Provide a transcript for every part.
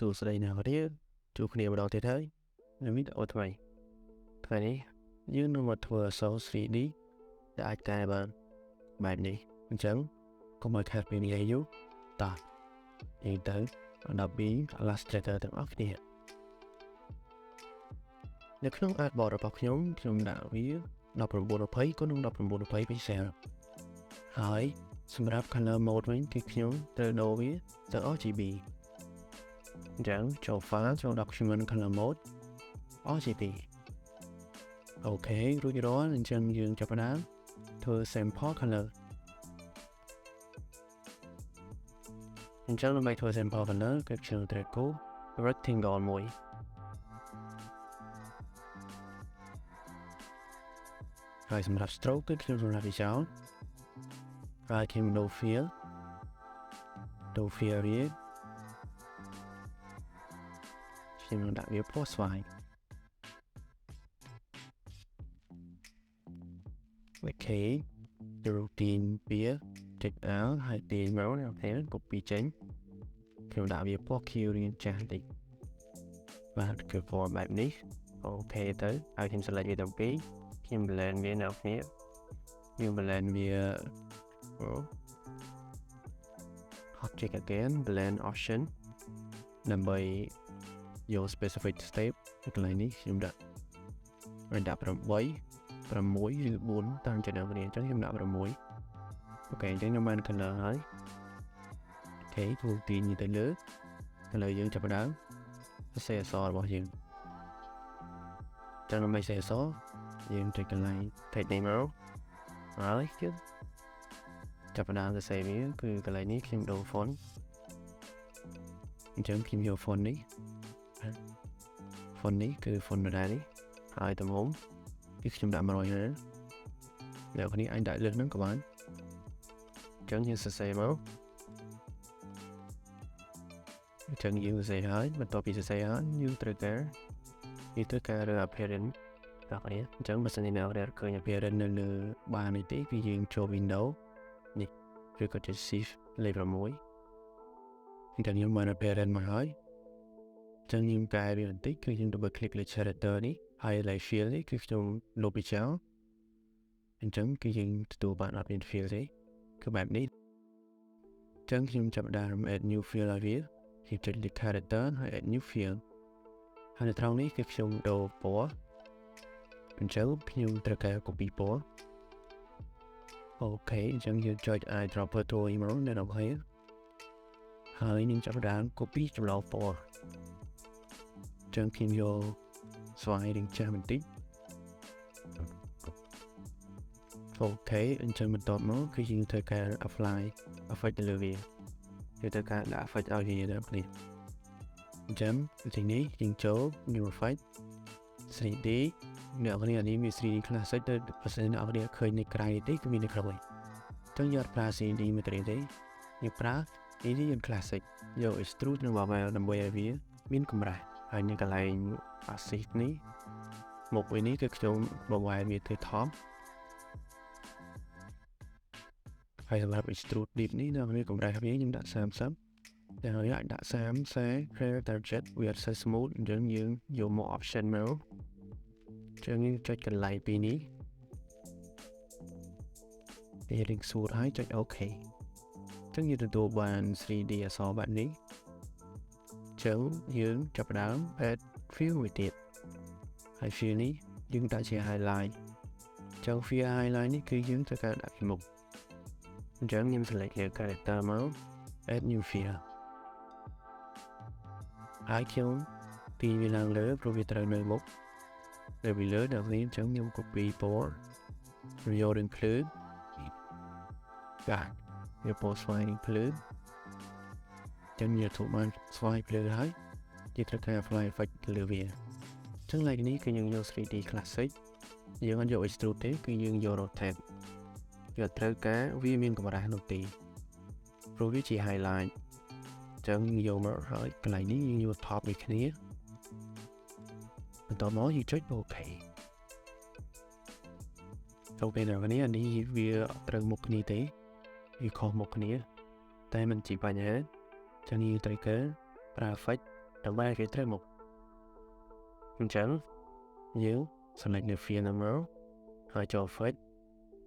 សួស្តីអ្នកនាងជួបគ្នាម្ដងទៀតហើយនៅវីដេអូថ្មីថ្ងៃនេះយើងនឹងមកធ្វើអក្សរ 3D ដែលអាចកែបានបែបនេះអញ្ចឹងកុំឲ្យខាតពេលនេះយូរតោះយើងទៅ Adobe Illustrator ទាំងអស់គ្នានៅក្នុង Artboard របស់ខ្ញុំដាក់វា 1920 x 1920 pixel ហើយសម្រាប់ color mode វិញគឺខ្ញុំត្រូវដូរវាទៅ RGB អញ្ចឹងចូល file ចូល document color mode RGB អូខេរួចរាល់អញ្ចឹងយើងចាប់ផ្ដើមធ្វើ sample color អញ្ចឹងដើម្បីធ្វើ sample color គឺខ្ញុំត្រូវគូ rectangle មួយហើយសម្រាប់ stroke គឺខ្ញុំសម្រាប់វាចោលហើយខ្ញុំដូរ fill វាខ្ញុំនឹងដាក់វាពណ៌ស្វាយអូខេ routine វា check out ហើយទាញមកអូខេ copy ចេញខ្ញុំដាក់វាពណ៌ខៀវរៀងចាស់តិចបាទគឺពណ៌បែបនេះអូខេទៅហើយខ្ញុំ select វាទាំងពីរខ្ញុំ blend វានៅគ្នាខ្ញុំ blend វាobject again blend option ដើម្បីយក specific step នៅកន្លែងនេះខ្ញុំដាក់8 6 ឬ 4 តាមចំណុចនេះអញ្ចឹងខ្ញុំដាក់ 6 អូខេអញ្ចឹងខ្ញុំបាន color ហើយអូខេទូទីនេះទៅលើយើងចាប់ផ្ដើមសរសេរអក្សររបស់យើងចឹងដើម្បីសរសេរអក្សរយើងចុចកន្លែង text នេះមកហើយចាប់ផ្ដើមសរសេរវាគឺកន្លែងនេះខ្ញុំដូរ font អញ្ចឹងខ្ញុំយក font នេះគឺ font ដដែលនេះហើយទំហំគឺខ្ញុំដាក់ 150អ្នកគ្នាអាចដាក់លើសហ្នឹងក៏បានអញ្ចឹងយើងសរសេរមកអញ្ចឹងយើងសរសេរហើយបន្ទាប់ពីសរសេរហើយយើងត្រូវការរើ appearance ដល់គ្នាអញ្ចឹងបើសិនជាអ្នកឃើញ appearance នៅលើបាននេះទេគឺយើងចូល window នេះឬក៏ចុច shift លេខ 6អញ្ចឹងខ្ញុំបាន appearance មកហើយអញ្ចឹងយើងកែវាបន្តិចគឺយើង double click លើ character នេះហើយលើ fill នេះគឺខ្ញុំលុបវាចោលអញ្ចឹងគឺយើងទទួលបានអត់មាន fill ទេគឺបែបនេះអញ្ចឹងខ្ញុំចាប់ផ្ដើម add new fill ឲ្យវាខ្ញុំចុចលើ character ហើយ add new fill ហើយនៅត្រង់នេះគឺខ្ញុំដូរពណ៌អញ្ចឹងខ្ញុំត្រូវការ copy ពណ៌អូខេអញ្ចឹងយើងចុច eyedropper tool មកនៅដល់ហើយនឹងចាប់ផ្ដើម copy ចម្លងពណ៌អញ្ចឹងខ្ញុំយកស្វាយរៀងចាស់បន្តិចអូខេអញ្ចឹងបន្ទាប់មកគឺយើងត្រូវការ apply effect ទៅលើវាយើងត្រូវការដាក់ effect ឲ្យវាដល់គ្នាអញ្ចឹងទីនេះយើងចូល new effect 3D អ្នកគ្នានេះមាន 3D classic ទៅបើសិនអ្នកគ្នាឃើញនៅក្រៅនេះទេគឺមាននៅក្នុងនេះអញ្ចឹងយកប្រើ 3D material ទេយើងប្រើ 3D classic យក extrude និង bevel ដើម្បីឲ្យវាមានកម្រាស់ហើយនៅកន្លែង assist នេះមុខវិញនេះគឺខ្ញុំ bevel វាទៅ top ហើយសម្រាប់ extrude deep នេះនៅក្នុងកម្រាស់វាខ្ញុំដាក់ 30តែហើយអាចដាក់ 30 clear target វាអត់សូវ smooth អញ្ចឹងយើងយកមក option មកចឹងយើងចុចកន្លែងពីរនេះវារៀងស្រួលហើយចុច OK ចឹងយើងទទួលបាន 3D អក្សរបែបនេះចឹងយើងចាប់ផ្ដើម add fill មួយទៀតហើយ fill នេះយើងដាក់ជា highlight ចឹង fill highlight នេះគឺយើងត្រូវការដាក់ពីមុខអញ្ចឹងខ្ញុំ select លើ character មក add new fill ហើយខ្ញុំទីវាឡើងលើព្រោះវាត្រូវនៅមុខនៅពីលើដល់នេះអញ្ចឹងខ្ញុំ copy ពណ៌យករឿងភ្លើងបាទវាពណ៌ស្វាយនឹងភ្លើងចឹងយើងធ្វើបានស្វាយភ្លើងហើយយើងត្រូវការ apply effect ទៅលើវាចឹង like នេះគឺយើងយក 3D classic យើងអត់យក extrude ទេគឺយើងយក rotate វាត្រូវការវាមានកម្រាស់នោះទេព្រោះវាជា highlight ចឹងយើងយកមកហើយកន្លែងនេះយើងយក top ដូចគ្នាបន្តមកយើងចុច OK ទៅពេលនេះនេះវាត្រូវមុខគ្នាទេវាខុសមុខគ្នាតែមិនជាបញ្ហាចឹងយើងត្រូវការប្រើ effect ដើម្បីឲ្យវាត្រូវមុខអញ្ចឹងយើង select នៅ fill ហ្នឹងមកហើយចូល effect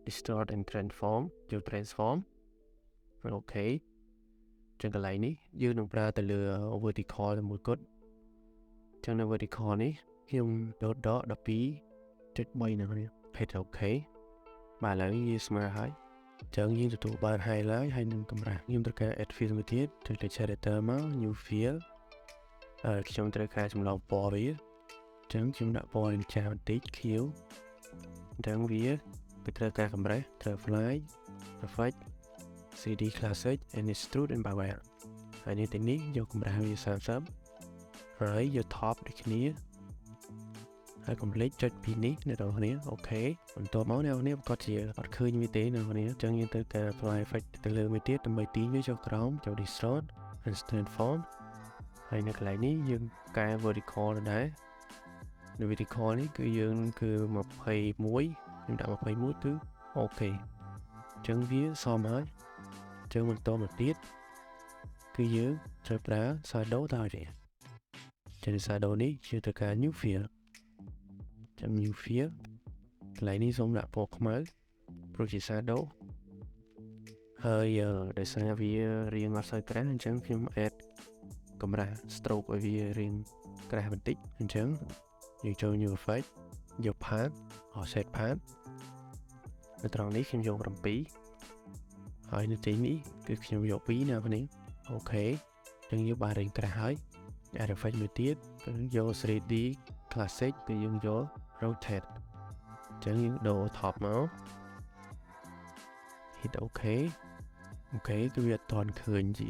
distort and transform យក transform អូខេចឹងកន្លែងនេះយើងនឹងប្រើទៅលើ vertical តែមួយគត់ចឹងនៅ vertical នេះខ្ញុំដូតដក 12.3 ហ្នឹងនេះ hit អូខេបាទឥឡូវវាស្មើហើយចឹងយើងទទួលបាន highlight ហើយនឹងកម្រាស់ខ្ញុំត្រូវការ add fill មួយទៀតចុចទៅ editor មក new fill ខ្ញុំត្រូវការចម្លងពណ៌វាចឹងខ្ញុំដាក់ពណ៌នឹងចាស់បន្តិច Q ចឹងវាគឺត្រូវការកម្រាស់ត្រូវ fly effect CD classic and extrude and power ហើយនេះទីនេះយកកម្រាស់វា30ហើយយក top ដូចគ្នាហើយកុំភ្លេចចុចពីនេះអ្នកនរគ្នាអូខេបន្ទាប់មកអ្នកនរគ្នាប្រកាសជាអត់ឃើញវាទេអ្នកនរគ្នាអញ្ចឹងយើងត្រូវការ apply effect ទៅលើវាទៀតដើម្បីទាញវាចុះក្រោមចូល distort and transform ហើយនៅកន្លែងនេះយើងកែ vertical ដែរនៅ vertical នេះគឺយើងគឺ21ខ្ញុំដាក់21គឺអូខេអញ្ចឹងវាសមហើយអញ្ចឹងបន្តមកទៀតគឺយើងត្រូវប្រើ shadow តើទេចឹង shadow នេះយើងត្រូវការ new fill ចាំ new fill កន្លែងនេះសូមដាក់ពណ៌ខ្មៅព្រោះជា shadow ហើយដោយសារវារាងអត់សូវក្រាស់អញ្ចឹងខ្ញុំ add កម្រាស់ stroke ឲ្យវារាងក្រាស់បន្តិចអញ្ចឹងយើងចូល new effect យក path offset path នៅត្រង់នេះខ្ញុំយក7ហើយនៅទីនេះគឺខ្ញុំយក2ណាបងនេះអូខេអញ្ចឹងយើងបានរាងក្រាស់ហើយ add effect មួយទៀតគឺយក 3D classic គឺយើងយក rotate អញ្ចឹងយើងដូរ top មក hit អូខេគឺវាអត់ទាន់ឃើញជា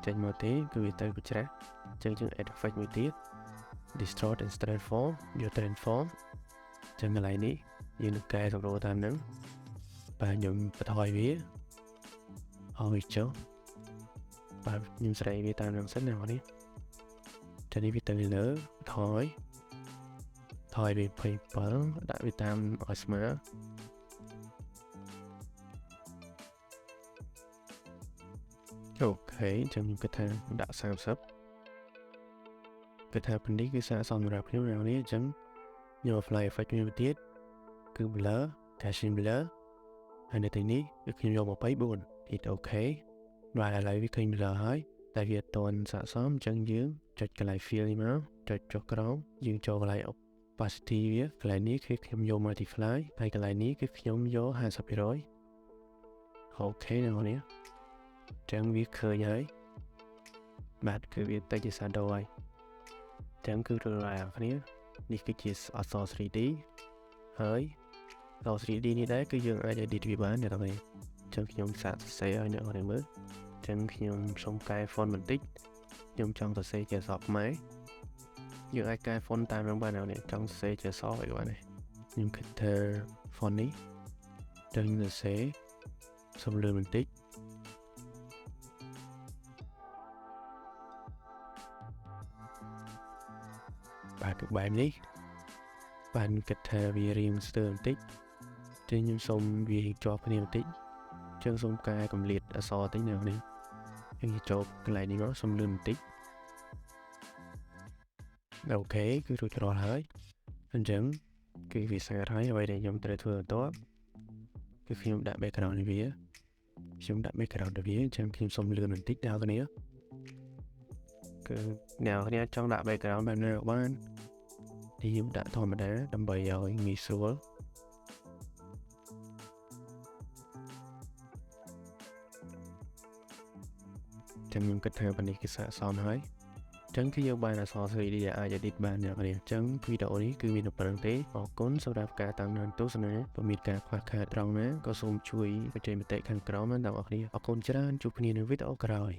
ចេញមកទេគឺវាទៅប្រច្រាស់អញ្ចឹងយើង add effect មួយទៀត distort and transform យក transform អញ្ចឹងកន្លែងនេះយើងនឹងកែសម្រួលតាមហ្នឹងបាទខ្ញុំបន្ថយវាឲ្យចុះបាទខ្ញុំស្រីវាតាមហ្នឹងសិនណាបងនេះតែនេះវាទៅលើថយវា27ដាក់វាតាមឲ្យស្មើអូខេអញ្ចឹងខ្ញុំគិតថាដាក់30គិតថាពេលនេះគឺសារសម្រាប់ខ្ញុំនេះអញ្ចឹងខ្ញុំ apply effect មួយទៀតគឺ blur Gaussian blur ហើយនៅទីនេះគឺខ្ញុំយក24 hit អូខេបាទឥឡូវវាឃើញ blur ហើយតែវាអត់ទាន់ស័ក្តិសមអញ្ចឹងយើងចុចកន្លែង fill នេះមកចុចចុះក្រោមយើងចូលកន្លែង opacity វាកន្លែងនេះគឺខ្ញុំយក multiply ហើយកន្លែងនេះគឺខ្ញុំយក 50% អូខេអ្នកនរនេះអញ្ចឹងវាឃើញហើយបាទគឺវាទៅជា shadow ហើយអញ្ចឹងគឺរលាយអ្នកគ្នានេះគឺជាអក្សរ 3D ហើយអក្សរ 3D នេះដែរគឺយើងអាច edit វាបានអ្នកនរនេះអញ្ចឹងខ្ញុំសាកសរសេរឲ្យអ្នកនរមើលអញ្ចឹងខ្ញុំសូមកែ font បន្តិចខ្ញុំចង់សរសេរជាអក្សរខ្មែរយើងអាចកែ font តាមនឹងបានអ្នកចង់សរសេរជាអក្សរអីក៏បានដែរខ្ញុំគិតថា font នេះចឹងសរសេរសូមលឿនបន្តិចបាទគឺបែបនេះបានគិតថាវារៀងស្ទើរបន្តិចចឹងខ្ញុំសូមវាជាប់គ្នាបន្តិចចឹងសូមកែកម្រិតអក្សរតិចនៅនេះចឹងចូលកន្លែងនេះមកសូមលឿនបន្តិចអូខេគឺរួចរាល់ហើយអញ្ចឹងគឺវាស្អាតហើយអ្វីដែលខ្ញុំត្រូវធ្វើបន្ទាប់គឺខ្ញុំដាក់ background នេះវាអញ្ចឹងខ្ញុំសូមលឿនបន្តិចដល់គ្នាគឺអ្នកនរចង់ដាក់ background បែបណាក៏បាននេះខ្ញុំដាក់ធម្មតាដើម្បីឲ្យងាយស្រួលចឹងខ្ញុំគិតថាប៉ុណ្នេះគឺស័ក្តិសមហើយចឹងគឺយើងបានអក្សរ 3D ដែលអាច edit បានអ្នកនរចឹងវីដេអូនេះគឺមានតែប៉ុណ្្នឹងទេអរគុណសម្រាប់ការតាមដានទស្សនាបើមានការខ្វះខាតត្រង់ណាក៏សូមជួយបញ្ចេញមតិខាងក្រោមដល់អ្នកនរអរគុណច្រើនជួបគ្នានៅវីដេអូក្រោយ